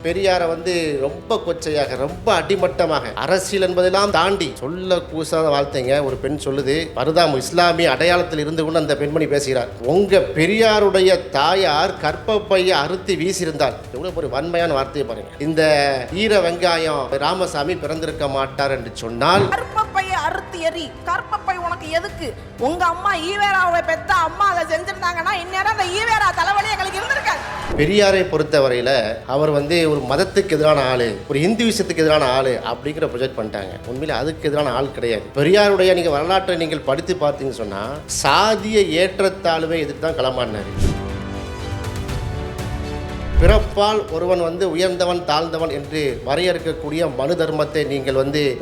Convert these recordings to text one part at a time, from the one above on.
பெரியாரை ரொம்ப கொச்சையாக ரொம்ப அடிமட்டமாக அரசியல் என்பதெல்லாம் தாண்டி சொல்ல கூசாத வார்த்தைங்க. ஒரு பெண் சொல்லுது, பரதாம் இஸ்லாமிய அடையாளத்தில் இருந்து கொண்டு அந்த பெண்மணி பேசுகிறார், உங்க பெரியாருடைய தாயார் கற்பப்பையை அறுத்து வீசியிருந்தார். எவ்வளவு ஒரு வன்மையான வார்த்தையை பாருங்க. இந்த ஈர வெங்காயம் ராமசாமி பிறந்திருக்க மாட்டார் என்று சொன்னால் கற்பப்பையை அறுத்து எறி. கற்பப்பை உனக்கு எதுக்கு? உங்க அம்மா ஈவேராவை பெத்த அம்மா அதை செஞ்சிருந்தாங்கன்னா இந்நேரம் அந்த ஈவேரா தலைவலி எங்களுக்கு இருந்திருக்காது. பெரியாரை பொறுத்தவரையில் அவர் ஒரு மதத்துக்கு எதிரான ஆளு, ஒரு இந்துவிசத்துக்கு எதிரான ஆளு அப்படிங்கிற ப்ரொஜெக்ட் பண்ணிட்டாங்க. உண்மையில அதுக்கு எதிரான ஆள் கிடையாது. பெரியாருடைய நீங்க வரலாற்றை நீங்கள் படித்து பார்த்தீங்கன்னு சொன்னா சாதிய ஏற்றத்தாழ்வை எதிர்த்து தான் களமாடினாரு. பிறப்பால் ஒருவன் உயர்ந்தவன் தாழ்ந்தவன் என்று வரையறுக்கக்கூடிய மனு தர்மத்தை நீங்கள்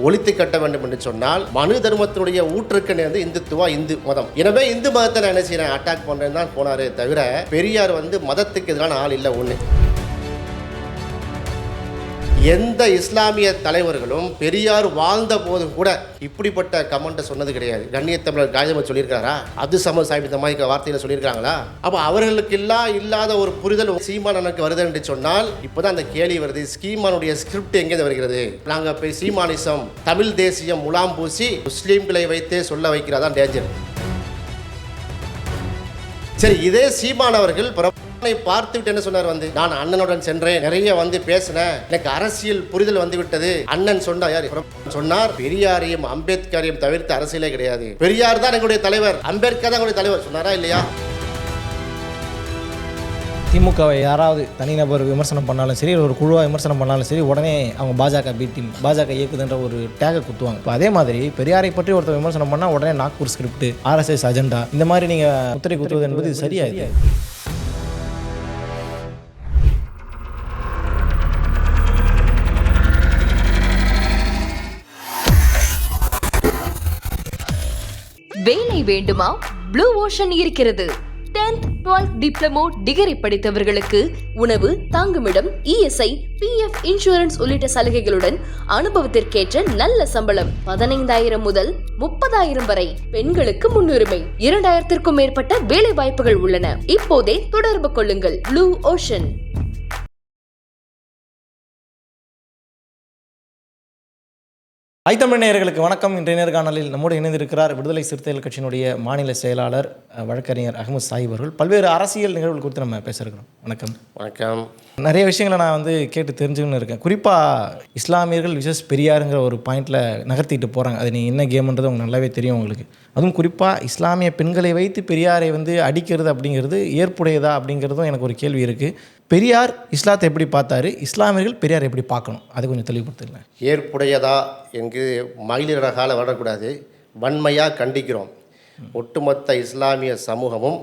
ஒழித்து கட்ட வேண்டும் என்று சொன்னால் மனு தர்மத்தினுடைய ஊற்றுக்கணி இந்துத்துவா, இந்து மதம். எனவே இந்து மதத்தை நான் என்ன செய்யறேன், அட்டாக் பண்றேன்னு தான் போனாரே தவிர பெரியார் மதத்துக்கு எதிரான ஆள் இல்லை. ஒண்ணு, எந்த இஸ்லாமிய தலைவர்களும் பெரியார் வாழ்ந்த போது கூட இப்படிப்பட்ட கமெண்ட்டை சொன்னது கிடையாது. கண்ணியத்தமிழர் காஜமத் சொல்லியிருக்காரா? அது சம சாஹிப் இந்த மாதிரி வார்த்தையில சொல்லியிருக்காங்களா? அப்போ அவர்களுக்கு இல்லாத ஒரு புரிதல் சீமான் எனக்கு வருது என்று சொன்னால் இப்போதான் அந்த கேள்வி வருது, சீமானுடைய ஸ்கிரிப்ட் எங்கே வருகிறது? நாங்க போய் சீமானிசம் தமிழ் தேசியம் முலாம் பூசி முஸ்லீம்களை வைத்தே சொல்ல வைக்கிறதான் டேஞ்சர். சரி, இதே சீமான் அவர்கள் பார்த்துவிட்டு என்ன சொன்னார், நான் அண்ணனுடன் சென்றேன், நிறைய பேசினேன், எனக்கு அரசியல் புரிதல் விட்டது. அண்ணன் சொன்னா யார் சொன்னார், பெரியாரையும் அம்பேத்கரையும் தவிர்த்து அரசியலே கிடையாது, பெரியார் தான் எங்களுடைய தலைவர், அம்பேத்கர் தான் எங்களுடைய தலைவர் சொன்னாரா இல்லையா? திமுகவை யாராவது தனிநபர் விமர்சனம் பண்ணாலும் சரி, ஒரு குழுவாக விமர்சனம் பண்ணாலும் சரி, உடனே அவங்க பாஜக பி டீம், பாஜக இயக்குதுன்ற ஒரு டேகை குத்துவாங்க. இப்போ அதே மாதிரி பெரியாரை பற்றி ஒருத்தர் விமர்சனம் பண்ணால் உடனே நாக்பூர் ஸ்கிரிப்ட், RSS அஜெண்டா, இந்த மாதிரி நீங்கள் முத்திரை குத்துவது என்பது இது சரியாது. வேலை வேண்டுமா? ப்ளூ ஓஷன் இருக்கிறது. 10th 12th டிப்ளமோ டிகிரி படித்தவர்களுக்கு உணவு, தங்குமிடம், ESI, PF இன்சூரன்ஸ் உள்ளிட்ட சலுகைகளுடன் அனுபவத்திற்கேற்ற நல்ல சம்பளம் 15,000 முதல் 30,000 வரை. பெண்களுக்கு முன்னுரிமை. 2,000க்கும் மேற்பட்ட வேலை வாய்ப்புகள் உள்ளன. இப்போதே தொடர்பு கொள்ளுங்கள். Blue ocean. ஐத்தமிழ் நேயர்களுக்கு வணக்கம். இன்றைய நேர்காணலில் நம்மோடு இணைந்திருக்கிறார் விடுதலை சிறுத்தைகள் கட்சியினுடைய மாநில செயலாளர் வழக்கறிஞர் அகமது சாஹிப் அவர்கள். பல்வேறு அரசியல் நிகழ்வுகள் குறித்து நம்ம பேசியிருக்கிறோம். வணக்கம். வணக்கம். நிறைய விஷயங்களை நான் கேட்டு தெரிஞ்சுக்கணும்னு இருக்கேன். குறிப்பாக இஸ்லாமியர்கள் விசஸ் பெரியாருங்கிற ஒரு பாயிண்டில் நகர்த்திட்டு போகிறாங்க. அது நீங்கள் என்ன கேம்ன்றது உங்களுக்கு நல்லாவே தெரியும் உங்களுக்கு. அதுவும் குறிப்பாக இஸ்லாமிய பெண்களை வைத்து பெரியாரை அடிக்கிறது அப்படிங்கிறது ஏற்புடையதா அப்படிங்கிறதும் எனக்கு ஒரு கேள்வி இருக்குது. பெரியார் இஸ்லாத்தை எப்படி பார்த்தாரு, இஸ்லாமியர்கள் பெரியார் எப்படி பார்க்கணும், அது கொஞ்சம் தெளிவுபடுத்துங்க. ஏற்புடையதா என்று மகளிரகால வரக்கூடாது, வன்மையாக கண்டிக்கிறோம். ஒட்டுமொத்த இஸ்லாமிய சமூகமும்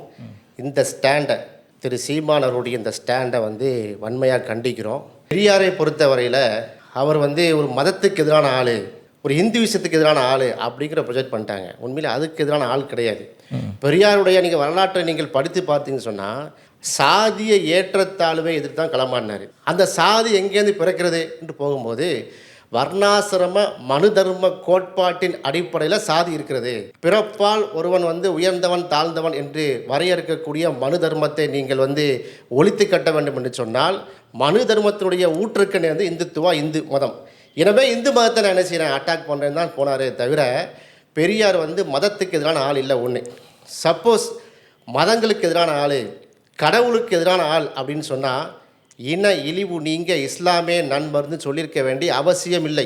இந்த ஸ்டாண்டை, திரு சீமான் அவருடைய இந்த ஸ்டாண்டை வன்மையாக கண்டிக்கிறோம். பெரியாரை பொறுத்தவரையில் அவர் ஒரு மதத்துக்கு எதிரான ஆள், ஒரு இந்துவிசத்துக்கு எதிரான ஆள் அப்படிங்கிற ப்ரொஜெக்ட் பண்ணிட்டாங்க. உண்மையிலே அதுக்கு எதிரான ஆள் கிடையாது. பெரியாருடைய நீங்கள் வரலாற்றை நீங்கள் படித்து பார்த்தீங்கன்னு சொன்னால் சாதிய ஏற்றத்தாழ்வை எதிர்த்து தான் களமாடினார். அந்த சாதி எங்கேருந்து பிறக்கிறது என்று போகும்போது வர்ணாசிரம மனு தர்ம கோட்பாட்டின் அடிப்படையில் சாதி இருக்கிறது. பிறப்பால் ஒருவன் உயர்ந்தவன் தாழ்ந்தவன் என்று வரையறுக்கக்கூடிய மனு தர்மத்தை நீங்கள் ஒழித்து கட்ட வேண்டும் என்று சொன்னால் மனு தர்மத்தினுடைய ஊற்றுக்கணி இந்துத்துவா, இந்து மதம். எனவே இந்து மதத்தை நான் என்ன செய்கிறேன், அட்டாக் பண்ணுறேன்னு தான் போனாரே தவிர பெரியார் மதத்துக்கு எதிரான ஆள் இல்லை. ஒன்று, சப்போஸ் மதங்களுக்கு எதிரான ஆள், கடவுளுக்கு எதிரான ஆள் அப்படின்னு சொன்னால் இன இழிவு நீங்க இஸ்லாமே நண்பர்னு சொல்லியிருக்க வேண்டிய அவசியம் இல்லை.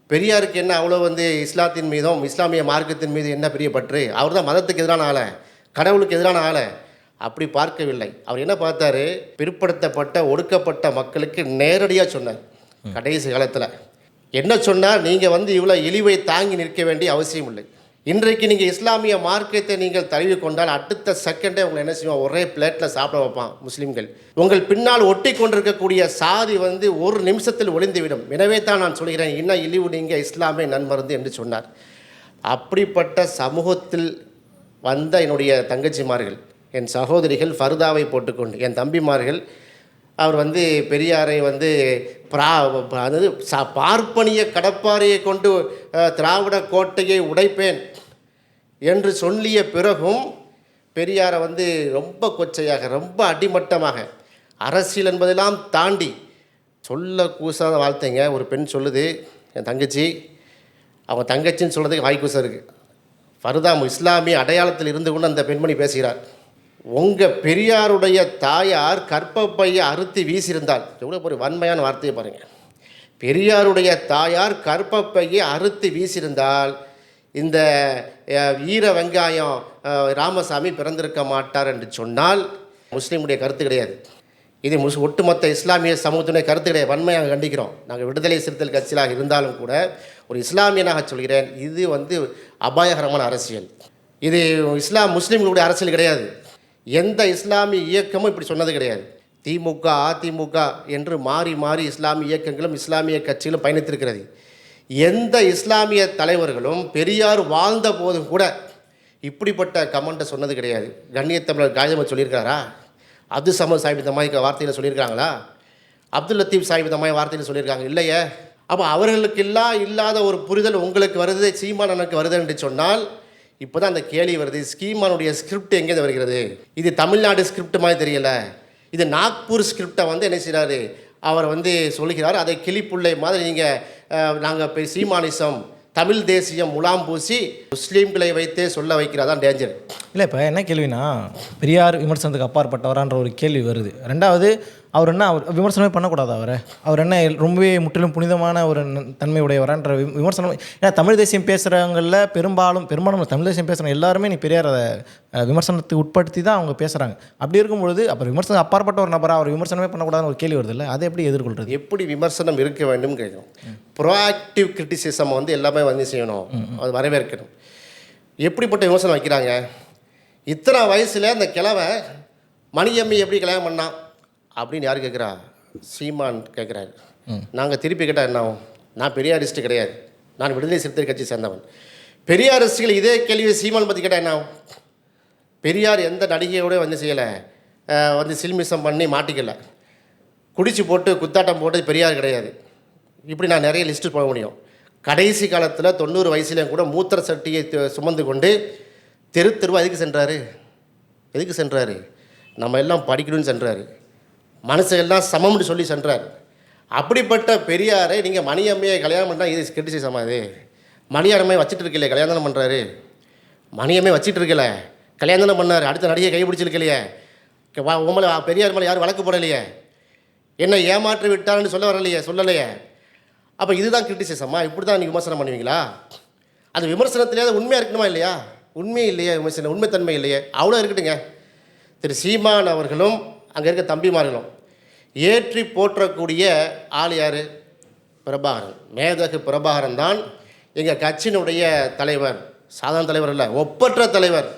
பெரியாருக்கு என்ன அவ்வளோ இஸ்லாத்தின் மீதும் இஸ்லாமிய மார்க்கத்தின் மீது என்ன பெரிய பற்று? அவர் தான் மதத்துக்கு எதிரான ஆளை, கடவுளுக்கு எதிரான ஆளை அப்படி பார்க்கவில்லை. அவர் என்ன பார்த்தாரு, பிற்படுத்தப்பட்ட ஒடுக்கப்பட்ட மக்களுக்கு நேரடியாக சொன்னார். கடைசி காலத்தில் என்ன சொன்னால், நீங்கள் இவ்வளோ இழிவை தாங்கி நிற்க வேண்டிய அவசியம் இல்லை. இன்றைக்கு நீங்கள் இஸ்லாமிய மார்க்கத்தை நீங்கள் தழுவி கொண்டால் அடுத்த செகண்டே உங்களை என்ன செய்வோம், ஒரே பிளேட்டில் சாப்பிட வைப்பான் முஸ்லீம்கள். உங்கள் பின்னால் ஒட்டி கொண்டிருக்கக்கூடிய சாதி ஒரு நிமிஷத்தில் ஒளிந்துவிடும். எனவே தான் நான் சொல்கிறேன், இன்னும் இழிவு நீங்கள் இஸ்லாமே நன்மருந்து என்று சொன்னார். அப்படிப்பட்ட சமூகத்தில் வந்த என்னுடைய தங்கச்சிமார்கள், என் சகோதரிகள் ஃபர்தாவை போட்டுக்கொண்டு, என் தம்பிமார்கள், அவர் பெரியாரை பார்ப்பனிய கடப்பாறையை கொண்டு திராவிட கோட்டையை உடைப்பேன் என்று சொல்லிய பிறகும் பெரியாரை ரொம்ப கொச்சையாக ரொம்ப அடிமட்டமாக அரசியல் என்பதெல்லாம் தாண்டி சொல்ல கூசாத வார்த்தைங்க. ஒரு பெண் சொல்லுது, என் தங்கச்சி, அவங்க தங்கச்சின்னு சொல்கிறதுக்கு வாய்க்கூசம் இருக்குது. ஃபர்தா இஸ்லாமிய அடையாளத்தில் இருந்து கொண்டு அந்த பெண்மணி பேசுகிறார். உங்கள் பெரியாருடைய தாயார் கற்பப்பையை அறுத்து வீசியிருந்தால், எவ்வளோ ஒரு வன்மையான வார்த்தையை பாருங்கள். பெரியாருடைய தாயார் கற்பப்பையை அறுத்து வீசியிருந்தால் இந்த ஈர வெங்காயம் ராமசாமி பிறந்திருக்க மாட்டார் என்று சொன்னால் முஸ்லீமுடைய கருத்து கிடையாது. இது ஒட்டுமொத்த இஸ்லாமிய சமூகத்தினுடைய கருத்து கிடையாது. வன்மையாக கண்டிக்கிறோம். நாங்கள் விடுதலை சிறுத்தைகள் கட்சியாக இருந்தாலும் கூட ஒரு இஸ்லாமியனாக சொல்கிறேன், இது அபாயகரமான அரசியல். இது முஸ்லீம்களுடைய அரசியல் கிடையாது. எந்த இஸ்லாமிய இயக்கமும் இப்படி சொன்னது கிடையாது. திமுக அதிமுக என்று மாறி மாறி இஸ்லாமிய இயக்கங்களும் இஸ்லாமிய கட்சிகளும் பயணித்திருக்கிறது. எந்த இஸ்லாமிய தலைவர்களும் பெரியார் வாழ்ந்த போதும் கூட இப்படிப்பட்ட கமெண்ட்டை சொன்னது கிடையாது. கண்ணியத்தமிழர் காஜமத் சொல்லியிருக்காரா? அப்துல் சமத் சாஹிப் இந்த மாதிரி வார்த்தையில் சொல்லியிருக்காங்களா? அப்துல் லத்தீப் சாஹிப் இந்த மாதிரி வார்த்தையில் சொல்லியிருக்காங்க இல்லையே. அப்போ அவர்களுக்கு இல்லாத ஒரு புரிதல் உங்களுக்கு வருது, சீமானனுக்கு வருது என்று சொன்னால் இப்போ தான் அந்த கேள்வி வருது. சீமானுடைய ஸ்கிரிப்ட் எங்கேருந்து வருகிறது? இது தமிழ்நாடு ஸ்கிரிப்ட் மாதிரி தெரியல. இது நாக்பூர் ஸ்கிரிப்டை என்ன செய்கிறாரு அவர் சொல்கிறார். அதை கிளிப்புள்ளை மாதிரி நீங்கள் நாங்கள் சீமானிசம் தமிழ் தேசியம் முலாம் பூசி முஸ்லீம்களை வைத்தே சொல்ல வைக்கிறதான் டேஞ்சர். இல்லை, இப்போ என்ன கேள்வினா, பெரியார் விமர்சனத்துக்கு அப்பாற்பட்டவரான்ற ஒரு கேள்வி வருது. ரெண்டாவது, அவர் விமர்சனமே பண்ணக்கூடாது. அவர் ரொம்பவே முற்றிலும் புனிதமான ஒரு தன்மை உடையவரான்ற விமர்சனம். ஏன்னா தமிழ் தேசியம் பேசுகிறவங்களில் பெரும்பாலும் தமிழ் தேசியம் பேசுகிறவங்க எல்லாருமே நீ பெரியார் அதை விமர்சனத்துக்கு உட்படுத்தி தான் அவங்க பேசுகிறாங்க. அப்படி இருக்கும்பொழுது அப்புறம் விமர்சனம் அப்பாற்பட்ட ஒரு நபராக அவர் விமர்சனமே பண்ணக்கூடாதுன்னு ஒரு கேள்வி வருது இல்லை? அதை எப்படி எதிர்கொள்கிறது? எப்படி விமர்சனம் இருக்க வேண்டும் கேட்கணும். ப்ரோஆக்டிவ் கிரிட்டிசிசம் எல்லாமே செய்யணும், அது வரவேற்கணும். எப்படிப்பட்ட விமர்சனம் வைக்கிறாங்க? இத்தனை வயசில் அந்த கிழவை மணியம்மி எப்படி கல்யாணம் பண்ணான் அப்படின்னு யார் கேட்குறா? சீமான் கேட்குறாரு. நாங்கள் திருப்பி கேட்டால் என்ன ஆகும்? நான் பெரியாரிஸ்ட்டு கிடையாது, நான் விடுதலை சிறுத்தை கட்சி சேர்ந்தவன். பெரியாரிஸ்டுகள் இதே கேள்வியை சீமான் பற்றி கேட்டால் என்ன ஆகும்? பெரியார் எந்த நடிகையோடு செய்யலை, சில்மிசம் பண்ணி மாட்டிக்கலை, குடிச்சு போட்டு குத்தாட்டம் போட்டு பெரியார் கிடையாது. இப்படி நான் நிறைய லிஸ்ட்டு போட முடியும். கடைசி காலத்தில் 90 வயசுலேயும் கூட மூத்திர சட்டியை சுமந்து கொண்டு தெருவா எதுக்கு சென்றாரு? நம்ம எல்லாம் படிக்கணும்னு சென்றாரு. மனசெல்லாம் சமம்னு சொல்லி சென்றார். அப்படிப்பட்ட பெரியாரை நீங்கள் மணியம்மையை கல்யாணம் பண்ணால் இது கிரிட்டிசிசமா? இது மணியம்மையை வச்சுட்டு இருக்கலையே, கல்யாணம் பண்ணுறாரு. மணியம்மையை வச்சுட்டு இருக்கல, கல்யாணம் பண்ணார். அடுத்த நடிகை கைப்பிடிச்சிருக்கலையே, உங்களை பெரியார் மேலே யாரும் வழக்கு போடலையே, என்னை ஏமாற்றி விட்டார்னு சொல்லலையே. அப்போ இதுதான் கிரிட்டிசிசமா? இப்படி தான் நீங்கள் விமர்சனம் பண்ணுவீங்களா? அது விமர்சனத்திலே அது உண்மையாக இருக்கணுமா இல்லையா? உண்மையே இல்லையே, விமர்சனம் உண்மைத்தன்மை இல்லையே. அவ்வளோ இருக்கட்டுங்க. திரு சீமான் அவர்களும் அங்கே இருக்க தம்பிமார்களும் ஏற்றி போற்றக்கூடிய ஆள் யார்? பிரபாகரன். மேதகு பிரபாகரன் தான் எங்கள் கட்சியினுடைய தலைவர். சாதாரண தலைவர் இல்லை, ஒப்பற்ற தலைவர்.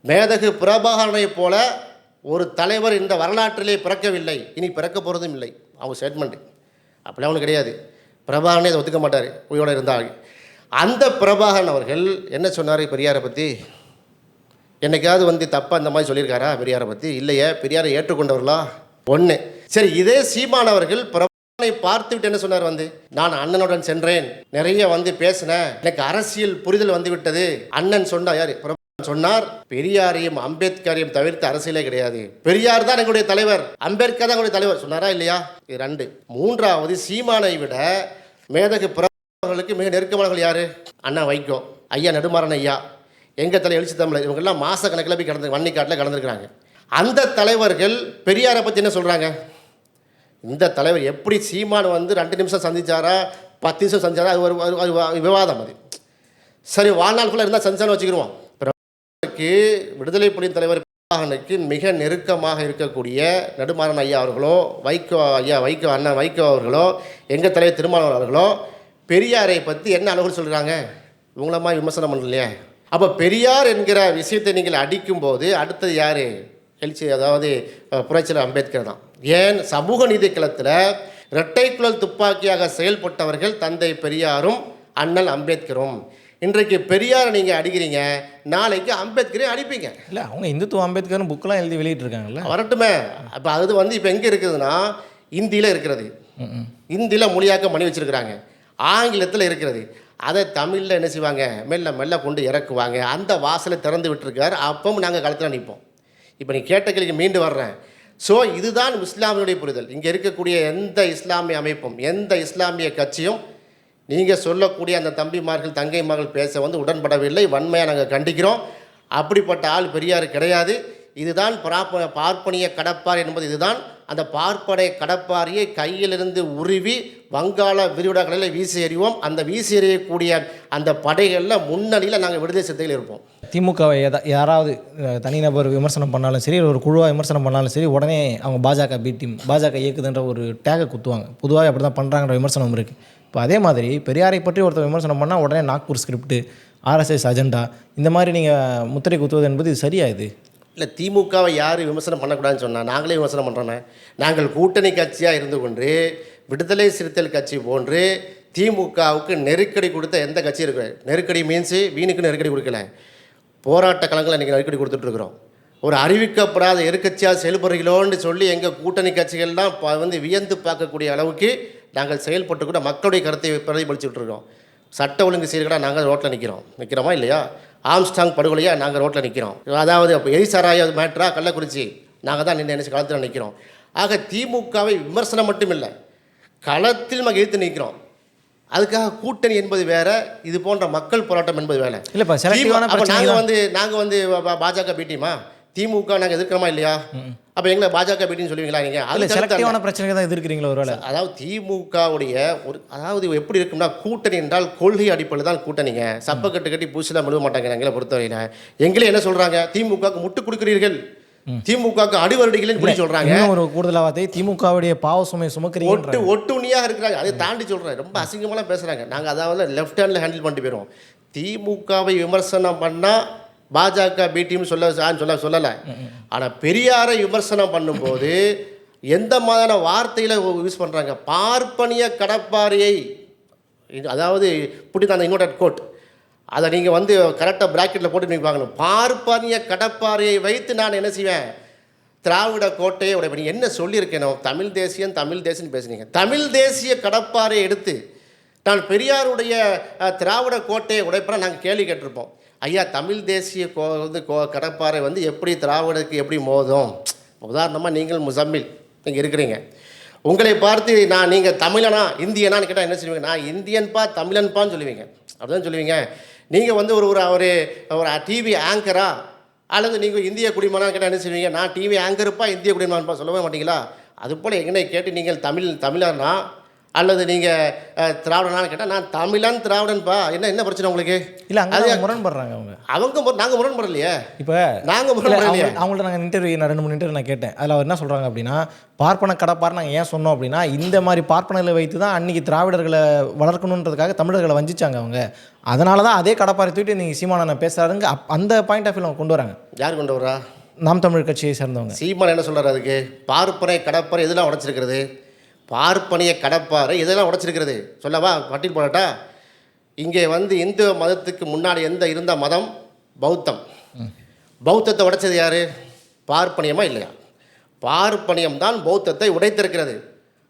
மேதகு பிரபாகரனை போல ஒரு தலைவர் இந்த வரலாற்றிலே பிறக்கவில்லை, இனி பிறக்க போகிறதும் இல்லை. அவங்க ஸ்டேட்மெண்ட்டு அப்படிலாம் அவனுக்கு கிடையாது. பிரபாகரனே அதை ஒத்துக்க மாட்டார் உயிரோடு இருந்தால். அந்த பிரபாகரன் அவர்கள் என்ன சொன்னார் பெரியாரை பற்றி? என்னைக்காவது தப்பாக இந்த மாதிரி சொல்லியிருக்காரா பெரியாரை பற்றி? இல்லையே. பெரியாரை ஏற்றுக்கொண்டவர்களா? ஒன்று. சரி, இதே சீமான் அவர்கள் பிரபாகரனை பார்த்துவிட்டு என்ன சொன்னார்? நான் அண்ணனுடன் சென்றேன், நிறைய பேசினேன், எனக்கு அரசியல் புரிதல் விட்டது. அண்ணன் சொன்னார். யார்? பிரபாகரன் சொன்னார், பெரியாரையும் அம்பேத்கரையும் தவிர்த்து அரசியலே கிடையாது, பெரியார் தான் எங்களுடைய தலைவர், அம்பேத்கர் தான் எங்களுடைய தலைவர் சொன்னாரா இல்லையா? இது 2. மூன்றாவது, சீமானை விட மேதகு பிரபாகரனுக்கு மிக நெருக்கமானவர்கள் யார்? அண்ணா வைகோ, ஐயா நெடுமாறன் ஐயா, எங்கள் தலை எழுச்சி தமிழர், இவங்கெல்லாம் மாத கணக்கில் போய் வன்னிக்காட்டில் கலந்துருக்கிறாங்க. அந்த தலைவர்கள் பெரியாரை பற்றி என்ன சொல்கிறாங்க? இந்த தலைவர் எப்படி சீமான் 2 நிமிஷம் சந்திச்சாரா 10 நிமிஷம் சந்திச்சாரா? அது ஒரு விவாதம். அது சரி, வாழ்நாள் ஃபுல்லாக இருந்தால் சந்திச்சாலும் வச்சுக்கிடுவோம். பிரபாகரனுக்கு, விடுதலை புலியின் தலைவர் பிரபாகரனுக்கு மிக நெருக்கமாக இருக்கக்கூடிய நெடுமாறன் ஐயா அவர்களோ, அண்ணன் வைகோ அவர்களோ, எங்கள் தலைவர் திருமாவளவன் அவர்களோ பெரியாரை பற்றி என்ன அளவுகள் சொல்கிறாங்க? இவங்களமா விமர்சனம் பண்ணலையே. அப்போ பெரியார் என்கிற விஷயத்தை நீங்கள் அடிக்கும்போது அடுத்தது யார்? எழுச்சி, அதாவது புரட்சியாளர் அம்பேத்கர் தான். ஏன்? சமூக நீதி களத்தில் இரட்டைக்குழல் துப்பாக்கியாக செயல்பட்டவர்கள் தந்தை பெரியாரும் அண்ணல் அம்பேத்கரும். இன்றைக்கு பெரியாரை நீங்கள் அடிக்கிறீங்க, நாளைக்கு அம்பேத்கரையும் அடிப்பீங்க. இல்லை, அவங்க இந்துத்துவ அம்பேத்கர்னு புக்கெலாம் எழுதி வெளியிட்டிருக்காங்கல்ல, வரட்டுமே. அப்போ அது இப்போ எங்கே இருக்குதுன்னா இந்தியில் இருக்கிறது, இந்தியில் மொழியாக்கம் பண்ணி வச்சுருக்கிறாங்க, ஆங்கிலத்தில் இருக்கிறது. அதை தமிழில் என்ன செய்வாங்க? மெல்ல மெல்ல கொண்டு இறக்குவாங்க. அந்த வாசலை திறந்து விட்டுருக்கார். அப்பவும் நாங்கள் களத்தில் நிற்போம். இப்போ நீ கேட்ட கேள்விக்கு மீண்டு வர்றேன். ஸோ இதுதான் இஸ்லாமியுடைய புரிதல். இங்கே இருக்கக்கூடிய எந்த இஸ்லாமிய அமைப்பும் எந்த இஸ்லாமிய கட்சியும் நீங்கள் சொல்லக்கூடிய அந்த தம்பிமார்கள் தங்கைமார்கள் பேச வந்து உடன்படவில்லை. வன்மையாக நாங்கள் கண்டிக்கிறோம். அப்படிப்பட்ட ஆள் பெரியார் கிடையாது. இதுதான் பார்ப்பனிய கடப்பார் என்பது இதுதான். அந்த பார்ப்பனை கடப்பாரியை கையிலிருந்து உருவி வங்காள விரிகுடாக்களில் வீசி எறிவோம். அந்த வீசி எறியக்கூடிய அந்த படைகளில் முன்னணியில் நாங்கள் விடுதலை சிறுத்தைகள் இருப்போம். திமுகவை யாராவது தனிநபர் விமர்சனம் பண்ணாலும் சரி, ஒரு குழுவாக விமர்சனம் பண்ணாலும் சரி, உடனே அவங்க பாஜக பி டீம், பாஜக இயக்குதுன்ற ஒரு டேகை குத்துவாங்க. பொதுவாக அப்படி தான் பண்ணுறாங்கிற விமர்சனம் இருக்குது. இப்போ அதே மாதிரி பெரியாரை பற்றி ஒருத்தர் விமர்சனம் பண்ணால் உடனே நாக்பூர் ஸ்கிரிப்ட், ஆர்எஸ்எஸ் அஜெண்டா, இந்த மாதிரி நீங்கள் முத்திரை குத்துவது என்பது இது சரியா? இது இல்லை, திமுகவை யார் விமர்சனம் பண்ணக்கூடாதுன்னு சொன்னால் நாங்களே விமர்சனம் பண்ணுறோமே. நாங்கள் கூட்டணி கட்சியாக இருந்து கொண்டு விடுதலை சிறுத்தைகள் கட்சி போன்று திமுகவுக்கு நெருக்கடி கொடுத்த எந்த கட்சி இருக்குது? நெருக்கடி மீன்ஸு வீணுக்கு நெருக்கடி கொடுக்கல, போராட்ட களங்களை இன்றைக்கி நெருக்கடி கொடுத்துட்ருக்குறோம். ஒரு அறிவிக்கப்படாத எதிர்க்கட்சியாக செயல்படுகிறோன்னு சொல்லி எங்கள் கூட்டணி கட்சிகள்லாம் வந்து வியந்து பார்க்கக்கூடிய அளவுக்கு நாங்கள் செயல்பட்டு கூட மக்களுடைய கருத்தை பிரதிபலிச்சுட்டு இருக்கோம். சட்ட ஒழுங்கு சீர்கேடாக நாங்கள் ரோட்டில் நிற்கிறோமா இல்லையா? ஆம்ஸ்டாங் படுகொலையாக நாங்கள் ரோட்டில் நிற்கிறோம். அதாவது அப்போ எரிசாராய மேட்ரா கள்ளக்குறிச்சி நாங்கள் தான் நின்று களத்தில் நிற்கிறோம். ஆக திமுகவை விமர்சனம் மட்டும் இல்லை, களத்தில் நாங்கள் எதிர்த்து நிற்கிறோம். அதுக்காக கூட்டணி என்பது வேற, இது போன்ற மக்கள் போராட்டம் என்பது வேற. இல்லைப்பா, நாங்கள் வந்து பாஜக பீட்டியுமா திமுக நாங்கள் எதிர்க்கிறோமா இல்லையா? அப்போ எங்களை பாஜக பீட்டின்னு சொல்லுவீங்களா நீங்கள்? அது செலக்டிவான பிரச்சனை தான் எதிர்க்கிறீங்களா ஒரு வேளை? அதாவது திமுகவுடைய அதாவது எப்படி இருக்குன்னா, கூட்டணி என்றால் கொள்கை அடிப்படையில் தான் கூட்டணிங்க. சப்ப கட்டி பூசிலாம் எழுத மாட்டாங்க. எங்களை பொறுத்தவரையில் எங்களே என்ன சொல்கிறாங்க, திமுகவுக்கு முட்டு கொடுக்குறீர்கள், திமுகவுக்கு அடிவருடிகள் இப்படி சொல்கிறாங்க. ஒரு கூடுதலாக வார்த்தை, திமுகவுடைய பாவ சுமை சுமக்கிறீங்க, ஒட்டுணியாக இருக்கிறாங்க. அதை தாண்டி சொல்கிறேன், ரொம்ப அசிங்கமாக பேசுகிறாங்க. நாங்கள் அதாவது லெஃப்ட் ஹேண்டில் ஹேண்டில் பண்ணிட்டு போயிடுவோம். திமுகவை விமர்சனம் பண்ணால் பாஜக பி டீம் சொல்லலை. ஆனால் பெரியாரை விமர்சனம் பண்ணும்போது எந்த மாதிரியான வார்த்தையில் யூஸ் பண்ணுறாங்க? பார்ப்பனிய கடப்பாரியை, அதாவது இப்படி தான் அந்த இன்வெர்டட் கோட், அதை நீங்கள் வந்து கரெக்டாக ப்ராக்கெட்டில் போட்டு நீங்கள் பார்க்கணும். பார்ப்பனிய கடப்பாரியை வைத்து நான் என்ன செய்வேன்? திராவிட கோட்டையை உடைப்பேன். நீங்கள் என்ன சொல்லியிருக்கேனோ, தமிழ் தேசியம் பேசுனீங்க. தமிழ் தேசிய கடப்பாரை எடுத்து நான் பெரியாருடைய திராவிட கோட்டையை உடைப்பேன் நாங்கள் கேள்வி கேட்டிருப்போம். ஐயா, தமிழ் தேசிய கடப்பாறை வந்து எப்படி திராவிடத்துக்கு எப்படி மோதும்? உதாரணமாக நீங்கள் முசம்மில் நீங்கள் இருக்கிறீங்க, உங்களை பார்த்து நீங்கள் தமிழனா இந்தியனான்னு கேட்டால் என்ன சொல்லுவீங்க? நான் இந்தியன்பா தமிழன்பான்னு சொல்லுவீங்க. அப்படிதான் சொல்லுவீங்க. நீங்கள் வந்து ஒரு டிவி ஆங்கரா அல்லது நீங்கள் இந்திய குடிமகனான்னு கேட்டால் என்ன சொல்லுவீங்க? நான் டிவி ஆங்கருப்பா இந்திய குடிமகன்ப்பா சொல்லவே மாட்டீங்களா? அதுபோல் எங்கனை கேட்டு நீங்கள் தமிழனா அல்லது நீங்கள் திராவிடனான்னு கேட்டால் நான் தமிழன் திராவிடன்பா. என்ன பிரச்சனை உங்களுக்கு? இல்லை, அங்கே முரண்படுறாங்க நாங்கள் முரண்படலையே. இப்போ நாங்கள் முரண்படலையே. அவங்கள்ட்ட நாங்கள் இன்டர்வியூ 2-3 இன்டர்வியூ நான் கேட்டேன். அதில் அவர் என்ன சொல்கிறாங்க அப்படின்னா, பார்ப்பன கடப்பார் நாங்கள் ஏன் சொன்னோம் அப்படின்னா, இந்த மாதிரி பார்ப்பனர்களை வைத்து தான் அன்றைக்கி திராவிடர்களை வளர்க்கணுன்றதுக்காக தமிழர்களை வஞ்சிச்சாங்க அவங்க. அதனால தான் அதே கடப்பாரை தூக்கிட்டு நீங்கள் சீமானனை பேசுகிறாருங்க. அந்த பாயிண்ட் ஆஃப் வியூ அவங்க கொண்டு வராங்க. யார் கொண்டு வரா? நாம் தமிழ் கட்சியை சேர்ந்தவங்க. சீமான் என்ன சொல்கிறார்? அதுக்கு பார்ப்பனை கடப்பாரை இதெல்லாம் உடைச்சிருக்கிறது, பார்ப்பனிய கடப்பாறை இதெல்லாம் உடைச்சிருக்கிறது சொல்லவா? பட்டியல் போடட்டா? இங்கே வந்து இந்து மதத்துக்கு முன்னாடி இருந்த மதம் பௌத்தம். பௌத்தத்தை உடைச்சது யார்? பார்ப்பனியமா இல்லையா? பார்ப்பனியம் தான் பௌத்தத்தை உடைத்திருக்கிறது.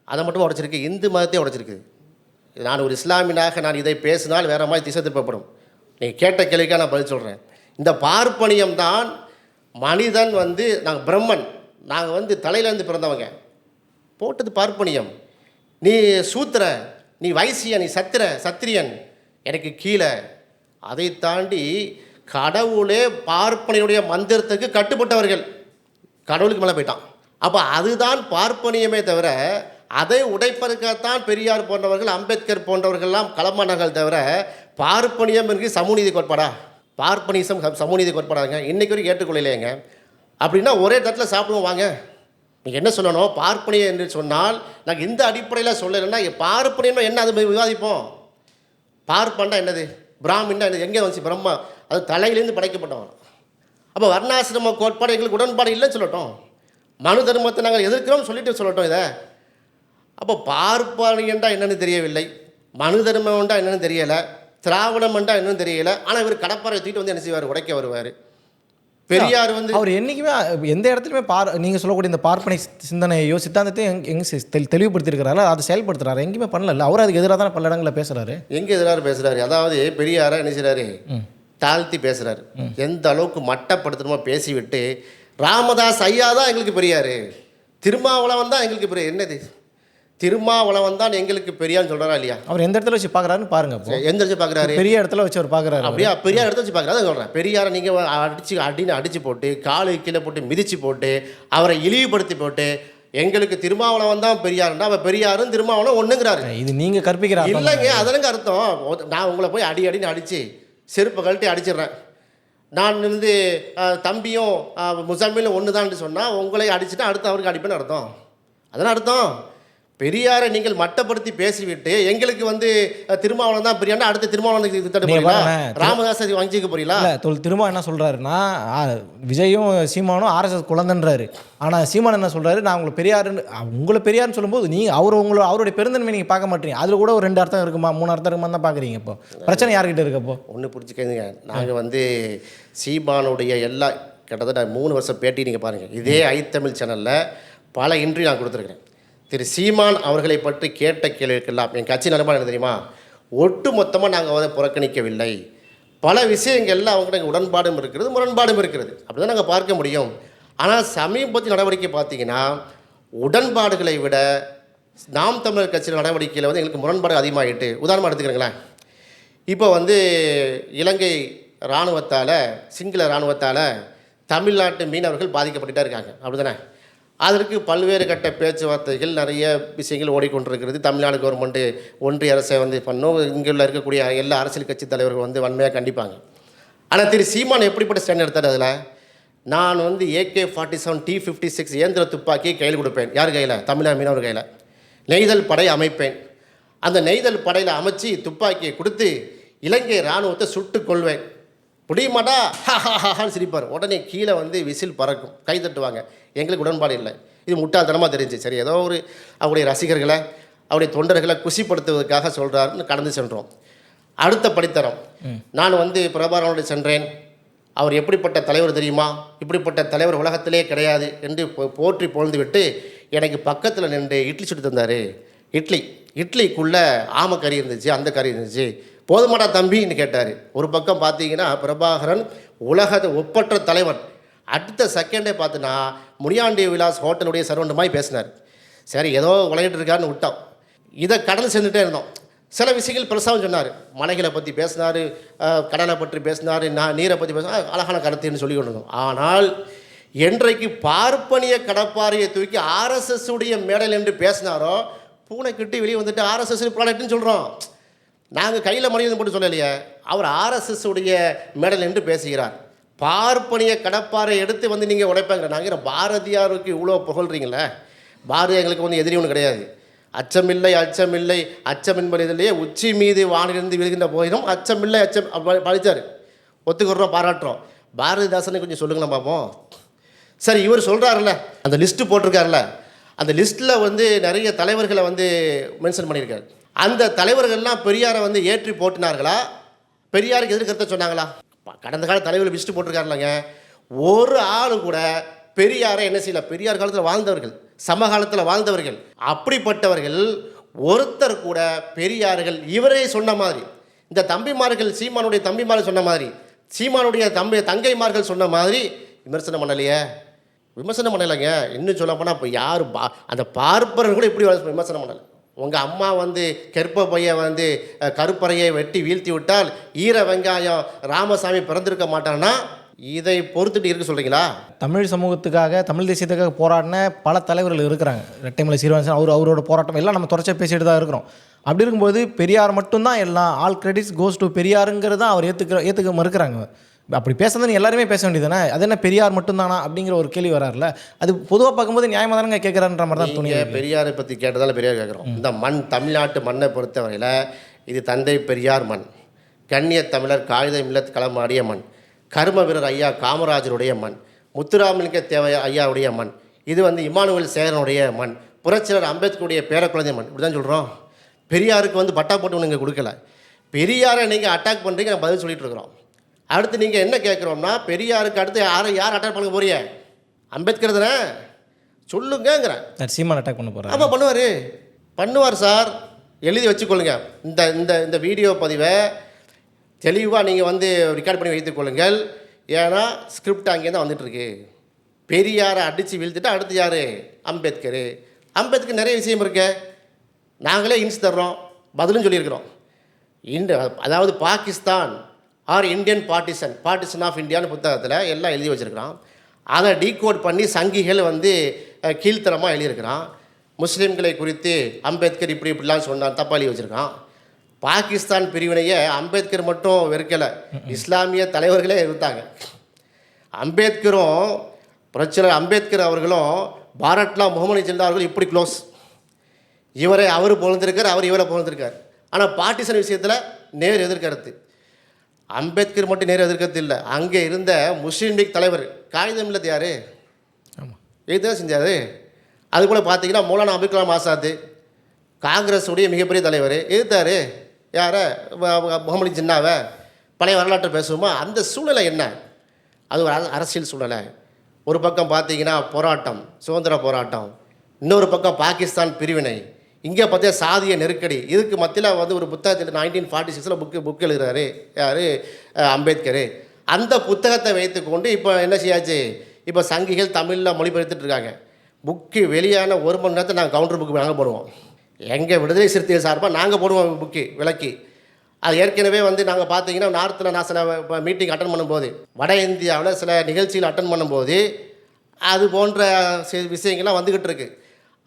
அதை மட்டும் உடைச்சிருக்கு, இந்து மதத்தை உடைச்சிருக்கு. நான் ஒரு இஸ்லாமியனாக நான் இதை பேசினால் வேற மாதிரி திசை திருப்பப்படும். நீங்கள் கேட்ட கேள்விக்காக நான் பதில் சொல்கிறேன். இந்த பார்ப்பனியம் தான் மனிதன் வந்து நாங்கள் பிரம்மன், நாங்கள் வந்து தலையிலேருந்து பிறந்தவங்க போட்டது பார்ப்பனியம். நீ சூத்திர, நீ வைசிய, நீ சத்திரியன், எனக்கு கீழே. அதை தாண்டி கடவுளே பார்ப்பனியுடைய மந்திரத்துக்கு கட்டுப்பட்டவர்கள், கடவுளுக்கு மேலே போயிட்டான். அப்போ அதுதான் பார்ப்பனியமே தவிர, அதை உடைப்பதற்காகத்தான் பெரியார் போன்றவர்கள் அம்பேத்கர் போன்றவர்கள்லாம் களமானார்கள் தவிர, பார்ப்பனியம் என்று சமூகநீதி கோட்பாடா? பார்ப்பனிசம் சமூகநீதி கோட்பாடாங்க இன்றைக்கு வரைக்கும் ஏற்றுக்கொள்ளலையேங்க. அப்படின்னா ஒரே தட்டில் சாப்பிடுவோம் வாங்க. நீங்கள் என்ன சொல்லணும்? பார்ப்பனியம் என்று சொன்னால் நாங்கள் இந்த அடிப்படையில் சொல்லலைன்னா பார்ப்பனியம்னா என்ன? அது விவாதிப்போம். பார்ப்பன்னா என்னது? பிராமின்னா என்னது? எங்கே வந்துச்சு? பிரம்மா, அது தலையிலேருந்து படைக்கப்பட்டவங்க. அப்போ வர்ணாசிரம கோட்பாடு எங்களுக்கு உடன்பாடு இல்லைன்னு சொல்லட்டும். மனு தர்மத்தை நாங்கள் எதிர்க்கிறோம் சொல்லிட்டு சொல்லட்டும் இதை. அப்போ பார்ப்பனியண்டா என்னென்னு தெரியவில்லை, மனு தர்மம்ண்டா என்னென்னு தெரியலை, திராவிடம்ண்டா என்னன்னு தெரியலை. ஆனால் இவர் கடப்பாறை தூக்கிட்டு வந்து என்ன செய்வார்? உடைக்க வருவார். பெரியார் வந்து அவர் என்றைக்குமே எந்த இடத்துலையுமே நீங்கள் சொல்லக்கூடிய இந்த பார்ப்பனை சிந்தனையோ சித்தாந்தத்தை எங்கே தெளிவுபடுத்தியிருக்கிறாரு, அதை செயல்படுத்துறாரு? எங்கேயுமே பண்ணல. அவர் அதுக்கு எதிராக தான் பல இடங்களில் பேசுகிறாரு. எங்கே எதிராக பேசுகிறாரு? அதாவது பெரியாரை என்ன செய்கிறாரு? தாழ்த்தி பேசுகிறாரு. எந்த அளவுக்கு மட்டப்படுத்தணுமோ பேசிவிட்டு, ராமதாஸ் ஐயா தான் எங்களுக்கு பெரியார், திருமாவளவன் தான் எங்களுக்கு பெரிய என்னது, திருமாவளவன் தான் எங்களுக்கு பெரியான்னு சொல்கிறாரா இல்லையா? அவர் எந்த இடத்துல வச்சு பார்க்குறாருன்னு பாருங்க. இப்போ எந்த வச்சு பார்க்குறாரு? பெரிய இடத்துல வச்சு அவர் பார்க்குறாரு. அப்படியா? பெரியார் இடத்துல வச்சு பார்க்குறாரு. சொல்கிறேன், பெரியாரை நீங்கள் அடித்து போட்டு காலு கீழே போட்டு மிதித்து போட்டு அவரை இழிவுபடுத்தி போட்டு எங்களுக்கு திருமாவளவன் தான் பெரியாருன்னா அவன் பெரியாரும் திருமாவளவன் ஒன்றுங்கிறாரு. இது நீங்கள் கற்பிக்கிறாங்க இல்லைங்க, அதனங்க அர்த்தம். நான் உங்களை போய் அடின்னு அடித்து செருப்பை கழட்டி அடிச்சிடுறேன். நான் வந்து தம்பியும் முசம்மிலும் ஒன்று தான் சொன்னால் உங்களை அடிச்சுட்டு அடுத்து அவருக்கு அடிப்பேன்னு அர்த்தம். அதான அர்த்தம். பெரியாரை நீங்கள் மட்டப்படுத்தி பேசிவிட்டு எங்களுக்கு வந்து திருமாவளவன் தான் பெரியாருன்னா அடுத்த திருமாவளவனுக்கு திட்ட போறீங்களா? ராமதாஸ் வஞ்சிக்க போறீங்களா? இல்லை, திரும்ப என்ன சொல்கிறாருன்னா விஜயும் சீமானும் ஆர்எஸ்எஸ் குழந்தைன்றாரு. ஆனால் சீமான் என்ன சொல்கிறாரு, நான் உங்களை பெரியாருன்னு சொல்லும்போது அவருடைய பெருந்தன்மை நீங்கள் பார்க்க மாட்டீங்க. அதில் கூட ஒரு 2 அர்த்தம் இருக்குமா 3 அர்த்தம் இருக்குமா தான் பார்க்குறீங்க. இப்போ பிரச்சனை யார்கிட்ட இருக்கப்போ ஒன்று புரிஞ்சுக்கங்க. நாங்கள் வந்து சீமானுடைய எல்லா கிட்டத்தட்ட 3 வருஷம் பேட்டி நீங்கள் பாருங்கள். இதே ஐத்தமிழ் சேனலில் பல இன்டர்வியூ நான் கொடுத்துருக்கிறேன். திரு சீமான் அவர்களை பற்றி கேட்ட கேள்விக்கெல்லாம் என் கட்சி நிலைப்பாடு என்ன தெரியுமா? ஒட்டு மொத்தமாக நாங்கள் அதை புறக்கணிக்கவில்லை. பல விஷயங்கள்ல அவங்களுக்கு உடன்பாடும் இருக்கிறது, முரண்பாடும் இருக்கிறது. அப்படி தான் நாங்கள் பார்க்க முடியும். ஆனால் சமீபத்திய நடவடிக்கை பார்த்தீங்கன்னா உடன்பாடுகளை விட நாம் தமிழர் கட்சியின் நடவடிக்கையில் வந்து எங்களுக்கு முரண்பாடு அதிகமாகிட்டு. உதாரணமாக எடுத்துக்கிறீங்களேன், இப்போ வந்து இலங்கை இராணுவத்தால் சிங்கள இராணுவத்தால் தமிழ்நாட்டு மீனவர்கள் பாதிக்கப்பட்டுட்டே இருக்காங்க. அப்படி தானே? அதற்கு பல்வேறு கட்ட பேச்சுவார்த்தைகள் நிறைய விஷயங்கள் ஓடிக்கொண்டிருக்கிறது. தமிழ்நாடு கவர்மெண்ட்டு ஒன்றிய அரசை வந்து பண்ணும், இங்கே இருக்கக்கூடிய எல்லா அரசியல் கட்சி தலைவர்கள் வந்து வன்மையாக கண்டிப்பாங்க. ஆனால் திரு சீமான் எப்படிப்பட்ட ஸ்டாண்ட் எடுத்தார்? அதில் நான் வந்து AK-47 T-56 இயந்திர துப்பாக்கியை கையில் கொடுப்பேன். யார் கையில்? தமிழ்நாடு மீனவர் கையில். நெய்தல் படை அமைப்பேன். அந்த நெய்தல் படையில் அமைச்சு துப்பாக்கியை கொடுத்து இலங்கை இராணுவத்தை சுட்டு கொள்வேன். புடியுமாட்டா ஹான்னு சிரிப்பார். உடனே கீழே வந்து விசில் பறக்கும், கை தட்டுவாங்க. எங்களுக்கு உடன்பாடு இல்லை. இது முட்டாள்தனமாக தெரிஞ்சு சரி ஏதோ ஒரு அவருடைய ரசிகர்களை அவருடைய தொண்டர்களை குஷிப்படுத்துவதற்காக சொல்கிறாருன்னு கடந்து சென்றோம். அடுத்த படித்தரம், நான் வந்து பிரபாகரனோடு சென்றேன். அவர் எப்படிப்பட்ட தலைவர் தெரியுமா? இப்படிப்பட்ட தலைவர் உலகத்திலே கிடையாது என்று போற்றி பொழுது விட்டு எனக்கு பக்கத்தில் நின்று இட்லி சுட்டு தந்தார். இட்லிக்குள்ளே ஆமக்கறி இருந்துச்சு, அந்த கறி இருந்துச்சு. போதுமாடா தம்பின்னு கேட்டார். ஒரு பக்கம் பார்த்தீங்கன்னா பிரபாகரன் உலக ஒப்பற்ற தலைவன். அடுத்த செகண்டே பார்த்தினா முனியாண்டி விலாஸ் ஹோட்டலுடைய சர்வண்டமாய் பேசினார். சரி ஏதோ விளையாட்டு இருக்காருன்னு விட்டோம். இதை கடல் செஞ்சுட்டே இருந்தோம். சில விஷயங்கள் பெருசாகவும் சொன்னார். மலைகளை பற்றி பேசினார், கடலை பற்றி பேசினார், நீரை பற்றி பேசினார். அழகான கருத்துன்னு சொல்லி கொண்டு இருந்தோம். ஆனால் என்றைக்கு பார்ப்பனிய கடப்பாறையை தூக்கி RSS உடைய மேடல் என்று பேசினாரோ பூனை கிட்டி வெளியே வந்துட்டு RSS ப்ராடக்ட்னு சொல்கிறோம். நாங்கள் கையில் மனிதன் போட்டு சொல்லலையே, அவர் RSS உடைய மேடல் என்று பேசுகிறார். பார்ப்பனிய கடப்பாறை எடுத்து வந்து நீங்கள் உடைப்பாங்க. நாங்கள் பாரதியாருக்கு இவ்வளோ புகழ்றீங்களே, பாரதியார் எங்களுக்கு வந்து எதிரி ஒன்று கிடையாது. அச்சமில்லை அச்சமில்லை அச்சம் என்பதிலேயே உச்சி மீது வானிலிருந்து விழுகின்ற போயிடும் அச்சமில்லை அச்சம் படித்தார். ஒத்துக்கிறோம், பாராட்டுறோம். பாரதிதாசனை கொஞ்சம் சொல்லுங்களேன் பார்ப்போம். சரி, இவர் சொல்கிறாருல்ல, அந்த லிஸ்ட்டு போட்டிருக்காருல்ல, அந்த லிஸ்ட்டில் வந்து நிறைய தலைவர்களை வந்து மென்ஷன் பண்ணியிருக்காரு. அந்த தலைவர்கள்லாம் பெரியாரை வந்து ஏற்றி போட்டினார்களா, பெரியாருக்கு எதிர்கருத்தை சொன்னாங்களா? கடந்த கால தலைவர்கள் லிஸ்ட்டு போட்டிருக்காருலங்க, ஒரு ஆள் கூட பெரியாரை என்ன செய்யல. பெரியார் காலத்தில் வாழ்ந்தவர்கள், சமகாலத்தில் வாழ்ந்தவர்கள், அப்படிப்பட்டவர்கள் ஒருத்தர் கூட பெரியார்கள் இவரே சொன்ன மாதிரி, இந்த தம்பிமார்கள் சீமானுடைய தம்பிமார்கள் சொன்ன மாதிரி, சீமானுடைய தங்கைமார்கள் சொன்ன மாதிரி விமர்சனம் பண்ணலையே. விமர்சனம் பண்ணலைங்க. இன்னும் சொல்ல போனால் இப்போ யார் அந்த பார்ப்பர்கள் கூட இப்படி விமர்சனம் பண்ணலை. உங்கள் அம்மா வந்து கெற்ப பையன் வந்து கருப்பறையை வெட்டி வீழ்த்தி விட்டால் ஈர வெங்காயம் ராமசாமி பிறந்திருக்க மாட்டான்னா இதை பொறுத்துட்டு இருக்க சொல்கிறீங்களா? தமிழ் சமூகத்துக்காக, தமிழ் தேசியத்துக்காக போராடின பல தலைவர்கள் இருக்கிறாங்க. ரெட்டைமலை சீனிவாசன் அவரோட போராட்டம் எல்லாம் நம்ம தொடர்ச்சியாக பேசிட்டு தான் இருக்கிறோம். அப்படி இருக்கும்போது பெரியார் மட்டும்தான் எல்லாம், ஆல் கிரெடிட்ஸ் கோஸ் டு பெரியாருங்கிறது தான் அவர் ஏற்றுக்க மறுக்கிறாங்க. அப்படி பேசுறது நீ எல்லாருமே பேச வேண்டியதுதானே. அது என்ன பெரியார் மட்டும்தானா அப்படிங்கிற ஒரு கேள்வி வராருல. அது பொதுவாக பார்க்கும்போது நியாயமாக தானே கேட்குறான்ற மாதிரி தான் துணியை. பெரியாரை பற்றி கேட்டதால் பெரியார் கேட்குறோம். இந்த மண், தமிழ்நாட்டு மண்ணை பொறுத்தவரையில் இது தந்தை பெரியார் மண், கண்ணிய தமிழர் காகித மில்லத் களமாடிய மண், கர்ம வீரர் ஐயா காமராஜருடைய மண், முத்துராமலிங்க தேவை ஐயாவுடைய மண், இது வந்து இமானுவேல் சேகரனுடைய மண், புரட்சியாளர் அம்பேத்கருடைய பேரக்குழந்தை மண். இப்படி தான் சொல்கிறோம். பெரியாருக்கு வந்து பட்டா போட்டு நீங்கள் கொடுக்கல. பெரியாரை நீங்கள் அட்டாக் பண்ணுறீங்க, நான் பதில் சொல்லிட்டு இருக்கிறோம். அடுத்து நீங்கள் என்ன கேட்குறோம்னா, பெரியாருக்கு அடுத்து யார் அட்டாக் பண்ண போறீங்க? அம்பேத்கர் தானே சொல்லுங்கிறேன். சீமான் அட்டாக் பண்ண போகிறார். ஆமாம், பண்ணுவார் சார், எழுதி வச்சுக்கொள்ளுங்க. இந்த வீடியோ பதிவை தெளிவாக நீங்கள் வந்து ரெக்கார்ட் பண்ணி வைத்துக்கொள்ளுங்கள். ஏன்னா ஸ்கிரிப்ட் அங்கே தான் வந்துட்டுருக்கு. பெரியாரை அடித்து வீழ்த்திட்டு அடுத்து யார்? அம்பேத்கர். அம்பேத்கர் நிறைய விஷயம் இருக்கு, நாங்களே இன்ஸ் தர்றோம், பதிலும் சொல்லியிருக்கிறோம். அதாவது Pakistan or Indian partition of இந்தியான்னு புத்தகத்தில் எல்லாம் எழுதி வச்சுருக்கிறான். அதை டீகோட் பண்ணி சங்கிகள் வந்து கீழ்த்தரமாக எழுதியிருக்கிறான். முஸ்லீம்களை குறித்து அம்பேத்கர் இப்படிலாம் சொன்னான், தப்பாக எழுதி வச்சுருக்கான். பாகிஸ்தான் பிரிவினையை அம்பேத்கர் மட்டும் வெறுக்கலை, இஸ்லாமிய தலைவர்களே எதிர்த்தாங்க. அம்பேத்கரும் புரட்சியாளர் அம்பேத்கர் அவர்களும் பாரட்லா முகமது ஜின்னா அவர்கள் இப்படி க்ளோஸ். அவர் புகழ்ந்திருக்கார், அவர் இவரை புகழ்ந்திருக்கார். ஆனால் பார்ட்டிஷன் விஷயத்தில் நேர் எதிர்கருத்து. அம்பேத்கர் மட்டும் நேர் எதிர்கருத்து இல்லை, அங்கே இருந்த முஸ்லீம் லீக் தலைவர் காகிதம் இல்லது யார்? ஆமாம், இதுதான் செஞ்சார். அதுபோல் பார்த்தீங்கன்னா மௌலானா அபுல் கலாம் ஆசாத் காங்கிரஸ் உடைய மிகப்பெரிய தலைவர் எதிர்த்தார். யாரை? முகமது ஜின்னாவை. பழைய வரலாற்றை பேசுவோமா? அந்த சூழ்நிலை என்ன? அது ஒரு அரசியல் சூழ்நிலை. ஒரு பக்கம் பார்த்தீங்கன்னா போராட்டம், சுதந்திர போராட்டம், இன்னொரு பக்கம் பாகிஸ்தான் பிரிவினை, இங்கே பார்த்தா சாதிய நெருக்கடி. இதுக்கு மத்தியில் வந்து ஒரு புத்தகத்தில் 1946 புக்கு எழுதுறாரு யார்? அம்பேத்கர். அந்த புத்தகத்தை வைத்துக்கொண்டு இப்போ என்ன செய்யாச்சு, இப்போ சங்கிகள் தமிழில் மொழிபெயர்த்துட்டு இருக்காங்க. புக்கு வெளியான 1 மணி நேரத்தில் நாங்கள் கவுண்டர் புக்கு நாங்கள் போடுவோம். எங்கள் விடுதலை சிறுத்தைகள் சார்பாக நாங்கள் போடுவோம் புக்கு விலக்கி. அது ஏற்கனவே வந்து நாங்கள் பார்த்தீங்கன்னா நார்த்தில் நான் சில மீட்டிங் அட்டன் பண்ணும்போது, வட இந்தியாவில் சில நிகழ்ச்சிகள் அட்டன் பண்ணும்போது அது போன்ற விஷயங்கள்லாம் வந்துக்கிட்டு இருக்குது.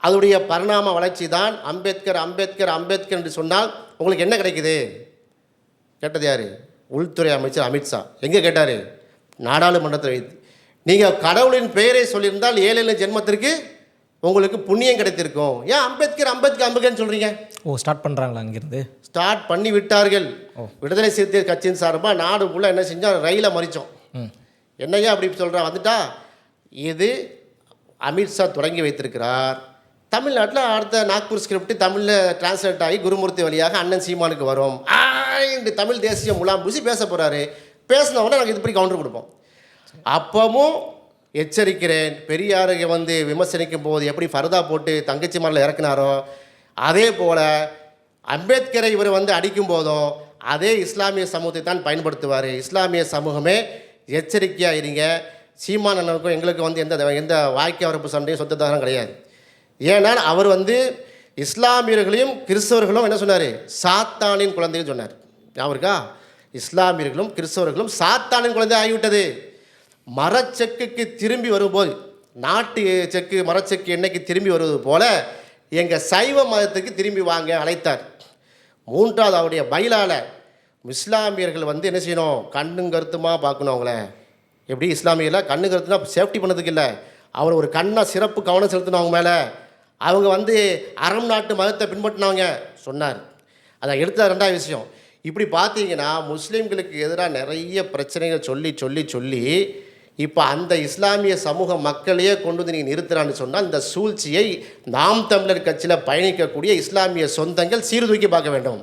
அதோடைய பரிணாம வளர்ச்சி தான் அம்பேத்கர் அம்பேத்கர் அம்பேத்கர் என்று சொன்னால் உங்களுக்கு என்ன கிடைக்குது? கேட்டது யார்? உள்துறை அமைச்சர் அமித்ஷா. எங்கே கேட்டார்? நாடாளுமன்றத்தில் வைத்து. நீங்கள் கடவுளின் பெயரை சொல்லியிருந்தால் 7 ஜென்மத்திற்கு உங்களுக்கு புண்ணியம் கிடைத்திருக்கும். ஏன் அம்பேத்கர் அம்பேத்கர் அம்பேத்கர்னு சொல்கிறீங்க? ஸ்டார்ட் பண்ணுறாங்களா அங்கேருந்து? ஸ்டார்ட் பண்ணி விட்டார்கள். விடுதலை சிறுத்தை கட்சியின் சார்பாக நாடு ஃபுல்லாக என்ன செஞ்சோம், ரயிலை மறித்தோம். என்னையா அப்படி சொல்கிறா வந்துட்டா? இது அமித்ஷா தொடங்கி வைத்திருக்கிறார். தமிழ்நாட்டில் அடுத்த நாக்பூர் ஸ்கிரிப்ட் தமிழில் டிரான்ஸ்லேட் ஆகி குருமூர்த்தி வழியாக அண்ணன் சீமானுக்கு வரும். இந்த தமிழ் தேசிய முலாம் பூசி பேச போகிறாரு. பேசினவொடனே நாங்கள் இது இப்படி கவுண்டர் கொடுப்போம். அப்பவும் எச்சரிக்கிறேன், பெரியாரை வந்து விமர்சனிக்கும் போது எப்படி ஃபர்தா போட்டு தங்கச்சி மரத்தில் இறக்குனாரோ அதே போல் அம்பேத்கரை இவர் வந்து அடிக்கும் போதும் அதே இஸ்லாமிய சமூகத்தை தான் பயன்படுத்துவார். இஸ்லாமிய சமூகமே எச்சரிக்கையாக இருங்க. சீமான் அண்ணனுக்கும் எங்களுக்கு வந்து எந்த வாய்க்கு வரப்பு சண்டையும் சொத்ததாரம் கிடையாது. ஏன்னால் அவர் வந்து இஸ்லாமியர்களையும் கிறிஸ்தவர்களும் என்ன சொன்னார்? சாத்தானின் குழந்தைன்னு சொன்னார். அவருக்கா? இஸ்லாமியர்களும் கிறிஸ்தவர்களும் சாத்தானின் குழந்தை ஆகிவிட்டது. மரச்செக்குக்கு திரும்பி வரும்போது, நாட்டு செக்கு மரச்செக்கு என்னைக்கு திரும்பி வருவது போல எங்கள் சைவ மதத்துக்கு திரும்பி வாங்க அழைத்தார். 3வது அவருடைய பைலால இஸ்லாமியர்கள் வந்து என்ன செய்யணும், கண்ணும் கருத்துமாக பார்க்கணும். அவங்கள எப்படி இஸ்லாமியர்ல கண்ணு கருத்துனா சேஃப்டி பண்ணதுக்கு இல்லை, அவர் ஒரு கண்ணாக சிறப்பு கவனம் செலுத்தணும் அவங்க மேலே. அவங்க வந்து அறம் நாட்டு மதத்தை பின்பற்றினவங்க சொன்னார். அதை எடுத்த 2வது விஷயம். இப்படி பார்த்தீங்கன்னா முஸ்லீம்களுக்கு எதிராக நிறைய பிரச்சனைகள் சொல்லி சொல்லி சொல்லி இப்போ அந்த இஸ்லாமிய சமூக மக்களையே கொண்டு வந்து நீங்கள் நிறுத்துறான்னு சொன்னால் இந்த சூழ்ச்சியை நாம் தமிழர் கட்சியில் பயணிக்கக்கூடிய இஸ்லாமிய சொந்தங்கள் சீர்தூக்கி பார்க்க வேண்டும்.